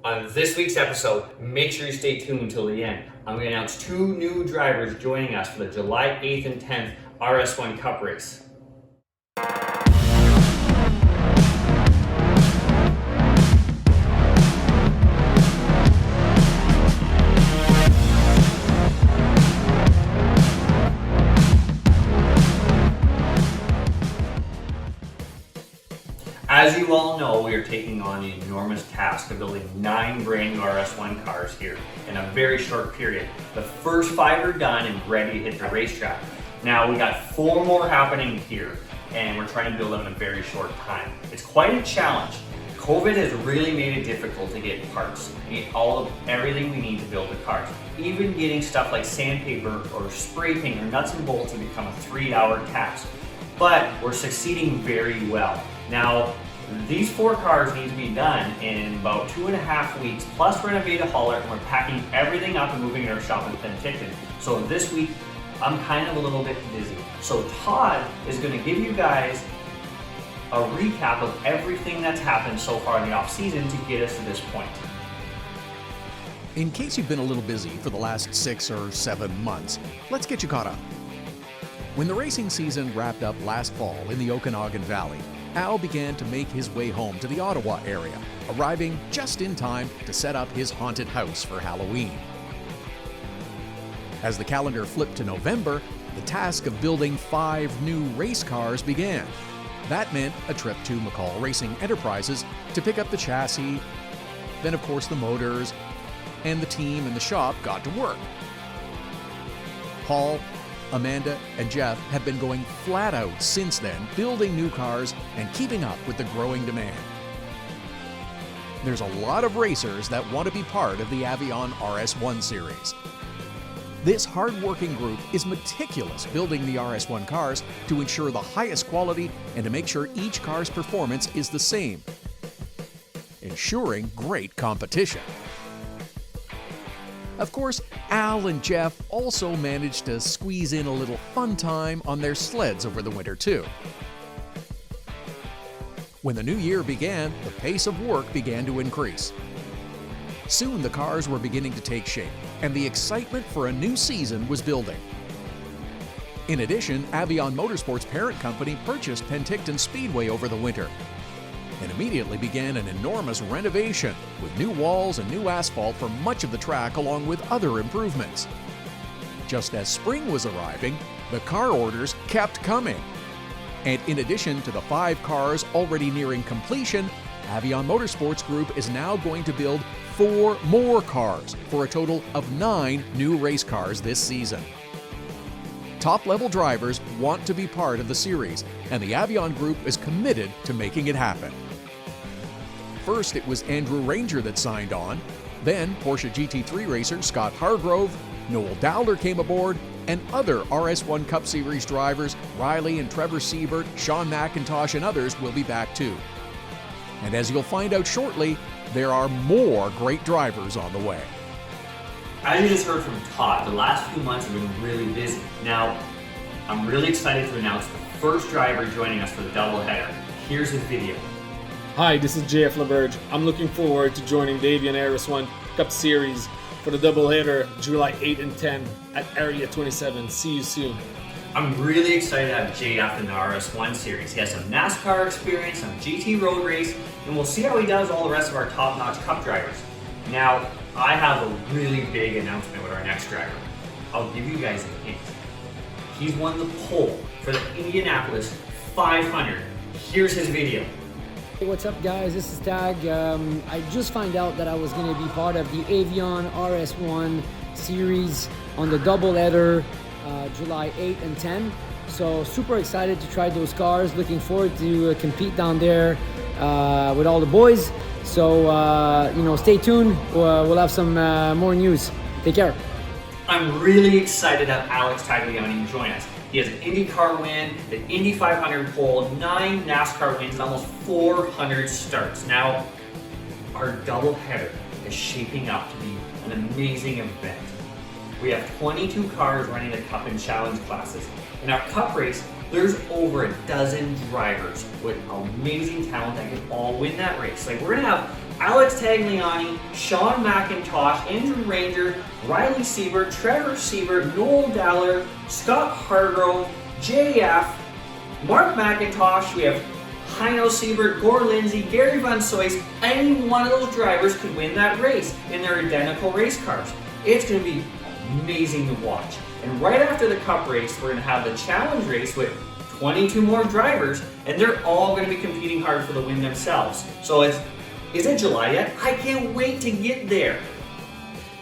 On this week's episode, make sure you stay tuned until the end. I'm going to announce two new drivers joining us for the July 8th and 10th RS1 Cup race. As you all know, we are taking on the enormous task of building 9 brand new RS1 cars here in a very short period. The first 5 are done and ready to hit the racetrack. Now we got 4 more happening here, and we're trying to build them in a very short time. It's quite a challenge. COVID has really made it difficult to get parts. We need everything we need to build the cars. Even getting stuff like sandpaper or spray paint or nuts and bolts has become a 3-hour task. But we're succeeding very well. Now, these 4 cars need to be done in about 2.5 weeks, plus renovate a hauler, and we're packing everything up and moving in our shop in Penticton. So this week, I'm kind of a little bit busy. So Todd is going to give you guys a recap of everything that's happened so far in the off season to get us to this point. In case you've been a little busy for the last 6 or 7 months, let's get you caught up. When the racing season wrapped up last fall in the Okanagan Valley, Al began to make his way home to the Ottawa area, arriving just in time to set up his haunted house for Halloween. As the calendar flipped to November, the task of building 5 new race cars began. That meant a trip to McCall Racing Enterprises to pick up the chassis, then of course the motors, and the team and the shop got to work. Paul, Amanda, and Jeff have been going flat out since then, building new cars and keeping up with the growing demand. There's a lot of racers that want to be part of the Avion RS1 series. This hard-working group is meticulous building the RS1 cars to ensure the highest quality and to make sure each car's performance is the same, ensuring great competition. Of course, Al and Jeff also managed to squeeze in a little fun time on their sleds over the winter too. When the new year began, the pace of work began to increase. Soon the cars were beginning to take shape, and the excitement for a new season was building. In addition, Avion Motorsports' parent company purchased Penticton Speedway over the winter and immediately began an enormous renovation with new walls and new asphalt for much of the track along with other improvements. Just as spring was arriving, the car orders kept coming. And in addition to the 5 cars already nearing completion, Avion Motorsports Group is now going to build 4 more cars for a total of 9 new race cars this season. Top-level drivers want to be part of the series, and the Avion Group is committed to making it happen. First, it was Andrew Ranger that signed on. Then, Porsche GT3 racer Scott Hargrove, Noel Dowler came aboard, and other RS1 Cup Series drivers Riley and Trevor Siebert, Sean McIntosh, and others will be back too. And as you'll find out shortly, there are more great drivers on the way. As you just heard from Todd, the last few months have been really busy. Now, I'm really excited to announce the first driver joining us for the doubleheader. Here's his video. Hi, this is JF LaBerge. I'm looking forward to joining the Avion RS1 Cup Series for the doubleheader July 8 and 10 at Area 27. See you soon. I'm really excited to have JF in the RS1 series. He has some NASCAR experience, some GT road race, and we'll see how he does all the rest of our top-notch Cup drivers. Now, I have a really big announcement with our next driver. I'll give you guys a hint. He's won the pole for the Indianapolis 500. Here's his video. Hey, what's up guys, this is Tag. I just found out that I was going to be part of the Avion RS1 series on the doubleheader July 8 and 10. So super excited to try those cars, looking forward to compete down there with all the boys. So stay tuned, we'll have some more news. Take care. I'm really excited to have Alex Tagliani join us. He has an IndyCar win, an Indy 500 pole, 9 NASCAR wins, and almost 400 starts. Now, our doubleheader is shaping up to be an amazing event. We have 22 cars running the Cup and Challenge classes. In our Cup race, there's over a dozen drivers with amazing talent that can all win that race. Like, we're gonna have Alex Tagliani, Sean McIntosh, Andrew Ranger, Riley Siebert, Trevor Siebert, Noel Daller, Scott Hargrove, JF, Mark McIntosh, we have Heino Siebert, Gore Lindsay, Gary Van Soys. Any one of those drivers could win that race in their identical race cars. It's going to be amazing to watch. And right after the Cup race, we're going to have the Challenge race with 22 more drivers, and they're all going to be competing hard for the win themselves. So is it July yet? I can't wait to get there.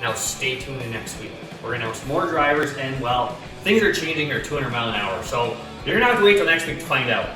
Now stay tuned in next week. We're going to announce more drivers, and well, things are changing here 200 mile an hour. So you're going to have to wait till next week to find out.